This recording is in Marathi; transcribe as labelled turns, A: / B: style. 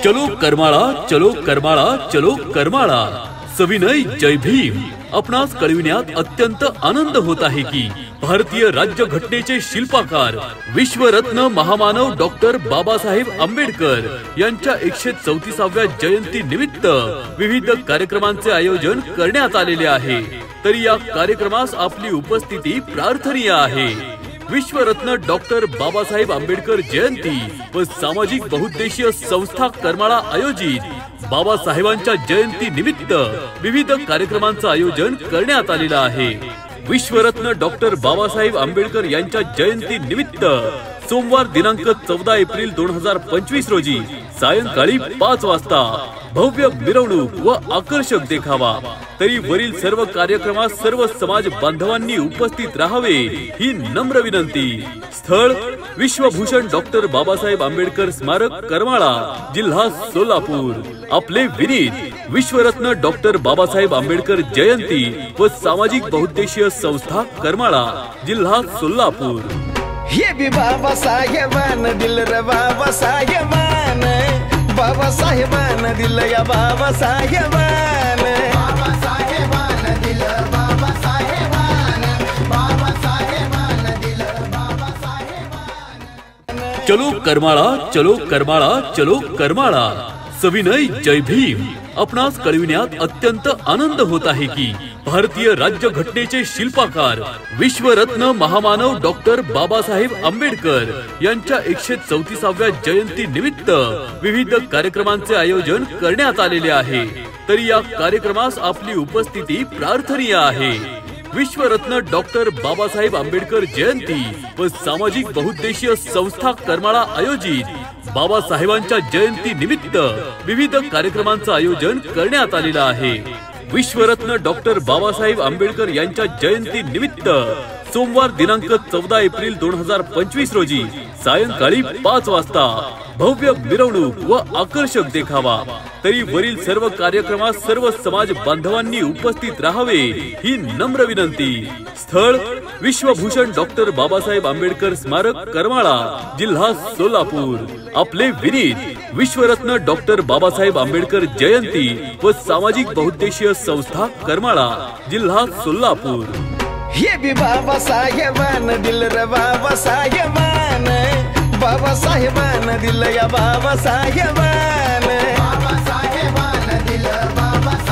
A: चलो करमाळा, चलो करमाळा, चलो करमाळा। सविनय जय भीम। आपणास कळविण्यात अत्यंत आनंद होत आहे की भारतीय राज्यघटनेचे शिल्पकार विश्वरत्न महामानव डॉक्टर बाबासाहेब आंबेडकर यांच्या 134व्या जयंती निमित्त विविध कार्यक्रमांचे आयोजन करण्यात आलेले आहे। तरी या कार्यक्रमास आपली उपस्थिती प्रार्थनीय आहे। विश्वरत्न डॉक्टर बाबासाहेब आंबेडकर जयंती व सामाजिक बहुउद्देशीय संस्था करमाळा आयोजित बाबासाहेबांच्या जयंती निमित्त विविध कार्यक्रमांचे आयोजन करण्यात आलेले आहे। विश्वरत्न डॉक्टर बाबासाहेब आंबेडकर यांच्या जयंती निमित्त सोमवार दिनांक 14 एप्रिल 2025 रोजी सायंकाळी 5 वाजता भव्य मिरवणूक व आकर्षक देखावा। तरी वरील सर्व कार्यक्रमास सर्व समाज बांधवांनी उपस्थित राहावे ही नम्र विनंती। स्थळ विश्वभूषण डॉक्टर बाबासाहेब आंबेडकर स्मारक करमाळा, जिल्हा सोलापूर। आपले विनीत विश्वरत्न डॉक्टर बाबासाहेब आंबेडकर जयंती व सामाजिक बहुउद्देशीय संस्था करमाळा, जिल्हा सोलापूर।
B: हे भी बाबासाहेबान दिल रे बाबासाहेबान, बाबासाहेबान दिल या बाबासाहेबान, बाबासाहेबान दिल बाबासाहेबान, बाबासाहेबान दिल बाबासाहेबान।
A: चलो करमाळा, चलो करमाळा, चलो करमाळा। सविनय जय भीम। आपणास कळविण्यात अत्यंत आनंद होत आहे की भारतीय राज्यघटनेचे शिल्पकार विश्वरत्न महामानव डॉक्टर बाबासाहेब आंबेडकर यांच्या 134व्या जयंती निमित्त विविध कार्यक्रमांचे आयोजन करण्यात आलेले आहे। तरी या कार्यक्रमास आपली उपस्थिती प्रार्थनीय आहे। विश्वरत्न डॉक्टर बाबासाहेब आंबेडकर जयंती व सामाजिक बहुउद्देशीय संस्था करमाळा आयोजित बाबासाहेबांच्या जयंती निमित्त विविध कार्यक्रमांचे आयोजन करण्यात आलेले आहे। विश्वरत्न डॉक्टर बाबासाहेब आंबेडकर यांच्या जयंती निमित्त सोमवार दिनांक 14 एप्रिल 2025 रोजी सायंकाळी 5 वाजता भव्य मिरवणूक व आकर्षक देखावा। तरी वरील सर्व कार्यक्रमास सर्व समाज बांधवांनी उपस्थित राहावे ही नम्र विनंती। स्थळ विश्वभूषण डॉक्टर बाबासाहेब आंबेडकर स्मारक करमाळा, जिल्हा सोलापूर। आपले विनीत विश्वरत्न डॉक्टर बाबासाहेब आंबेडकर जयंती व सामाजिक बहुउद्देशीय संस्था करमाळा, जिल्हा सोलापूर।
B: हे भी बाबासाहेबान दिल रे बाबासाहेबान, बाबासाहेबान दिल या बाबासाहेबान, बाबासाहेबान दिल बाबासाहेबान।